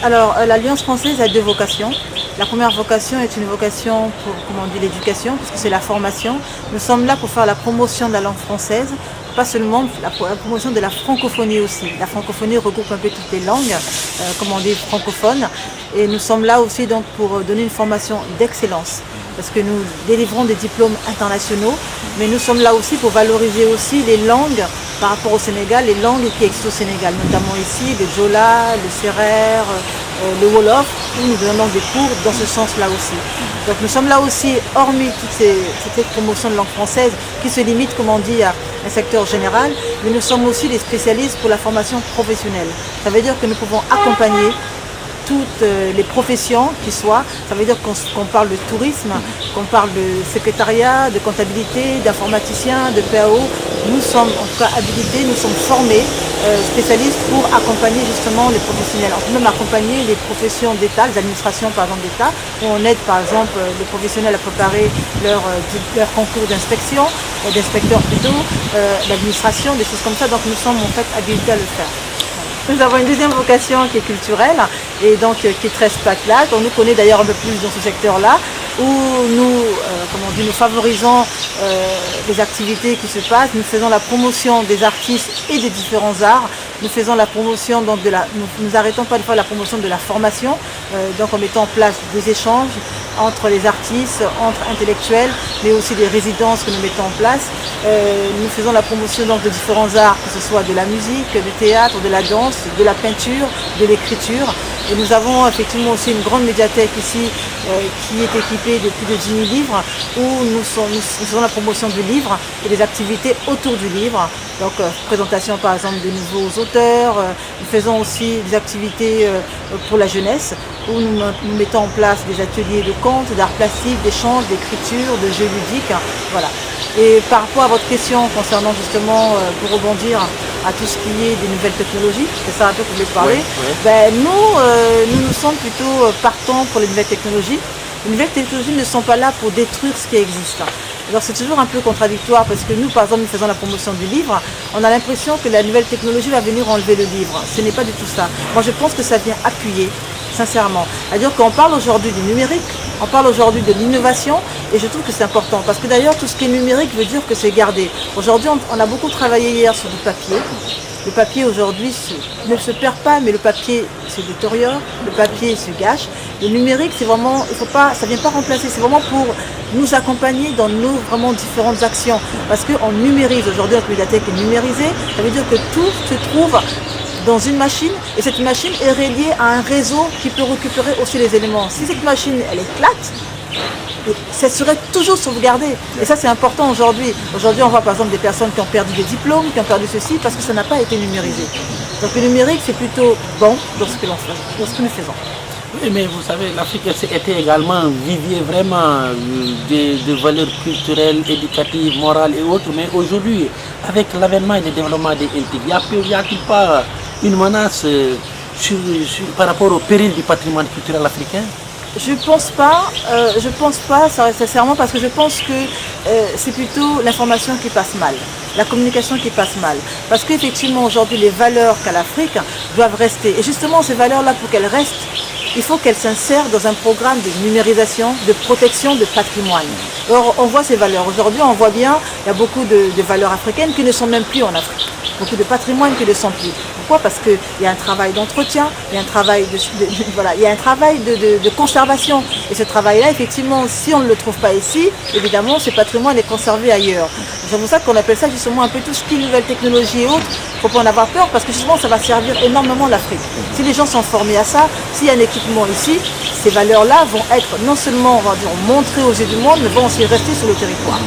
Alors, l'Alliance française a deux vocations. La première vocation est une vocation pour, comment on dit, l'éducation, puisque c'est la formation. Nous sommes là pour faire la promotion de la langue française, pas seulement la promotion de la francophonie aussi. La francophonie regroupe un peu toutes les langues, comment on dit, francophones. Et nous sommes là aussi donc pour donner une formation d'excellence, parce que nous délivrons des diplômes internationaux, mais nous sommes là aussi pour valoriser aussi les langues par rapport au Sénégal, les langues qui existent au Sénégal, notamment ici le Djola, le Sérère, le Wolof, où nous donnons des cours dans ce sens-là aussi. Donc nous sommes là aussi, hormis toute cette promotion de langue française qui se limite, comme on dit, à un secteur général, mais nous sommes aussi des spécialistes pour la formation professionnelle. Ça veut dire que nous pouvons accompagner toutes les professions qui soient. Ça veut dire qu'on parle de tourisme, qu'on parle de secrétariat, de comptabilité, d'informaticien, de PAO. Nous sommes en tout cas habilités, nous sommes formés, spécialistes pour accompagner justement les professionnels. On peut même accompagner les professions d'État, les administrations par exemple d'État, où on aide par exemple les professionnels à préparer leur concours d'inspection, d'inspecteurs plutôt, l'administration, des choses comme ça. Donc nous sommes en fait habilités à le faire. Nous avons une deuxième vocation qui est culturelle et donc qui est très spatiale. On nous connaît d'ailleurs un peu plus dans ce secteur-là, où nous, nous favorisons les activités qui se passent. Nous faisons la promotion des artistes et des différents arts. Nous faisons la promotion donc nous arrêtons pas de faire la promotion de la formation, donc en mettant en place des échanges entre les artistes, entre intellectuels, mais aussi des résidences que nous mettons en place. Nous faisons la promotion donc de différents arts, que ce soit de la musique, du théâtre, de la danse, de la peinture, de l'écriture. Et nous avons effectivement aussi une grande médiathèque ici qui est équipée de plus de 10 000 livres, où nous faisons la promotion du livre et des activités autour du livre. Donc présentation par exemple de nouveaux auteurs. Nous faisons aussi des activités pour la jeunesse, où nous mettons en place des ateliers de contes, d'art plastique, d'échanges, d'écriture, de jeux ludiques. Voilà. Et par rapport à votre question concernant justement, pour rebondir à tout ce qui est des nouvelles technologies, c'est ça un peu que vous voulez parler, ben, nous sommes plutôt partants pour les nouvelles technologies. Les nouvelles technologies ne sont pas là pour détruire ce qui existe. Alors c'est toujours un peu contradictoire parce que nous, par exemple, nous faisons la promotion du livre, on a l'impression que la nouvelle technologie va venir enlever le livre. Ce n'est pas du tout ça. Moi je pense que ça vient appuyer, sincèrement. C'est-à-dire qu'on parle aujourd'hui du numérique, on parle aujourd'hui de l'innovation et je trouve que c'est important parce que d'ailleurs tout ce qui est numérique veut dire que c'est gardé. Aujourd'hui on a beaucoup travaillé hier sur du papier. Le papier aujourd'hui ne se perd pas, mais le papier se détériore, le papier se gâche. Le numérique, c'est vraiment, ça ne vient pas remplacer, c'est vraiment pour nous accompagner dans nos vraiment différentes actions. Parce qu'on numérise, aujourd'hui notre médiathèque est numérisée, ça veut dire que tout se trouve dans une machine et cette machine est reliée à un réseau qui peut récupérer aussi les éléments. Si cette machine, elle éclate, ça serait toujours sauvegardé. Et ça, c'est important aujourd'hui. Aujourd'hui, on voit par exemple des personnes qui ont perdu des diplômes, qui ont perdu ceci, parce que ça n'a pas été numérisé. Donc le numérique, c'est plutôt bon dans ce que l'on fait, dans ce que nous faisons. Oui, mais vous savez, l'Afrique était également un vivier vraiment de valeurs culturelles, éducatives, morales et autres. Mais aujourd'hui, avec l'avènement et le développement des NTV, y a-t-il pas une menace par rapport au péril du patrimoine culturel africain? Je pense pas, sincèrement, parce que je pense que c'est plutôt l'information qui passe mal, la communication qui passe mal. Parce qu'effectivement, aujourd'hui, les valeurs qu'a l'Afrique doivent rester. Et justement, ces valeurs-là, pour qu'elles restent, il faut qu'elles s'insèrent dans un programme de numérisation, de protection de patrimoine. Or, on voit ces valeurs. Aujourd'hui, on voit bien, il y a beaucoup de valeurs africaines qui ne sont même plus en Afrique. Beaucoup de patrimoine qui ne sont plus. Pourquoi? Parce qu'il y a un travail d'entretien, il y a un travail de conservation. Et ce travail-là, effectivement, si on ne le trouve pas ici, évidemment, ce patrimoine est conservé ailleurs. C'est pour ça qu'on appelle ça justement un peu tout ce qui est nouvelle technologie et autres. Il ne faut pas en avoir peur parce que justement, ça va servir énormément l'Afrique. Si les gens sont formés à ça, s'il y a un équipement ici, ces valeurs-là vont être non seulement, on va dire, montrées aux yeux du monde, mais vont aussi rester sur le territoire.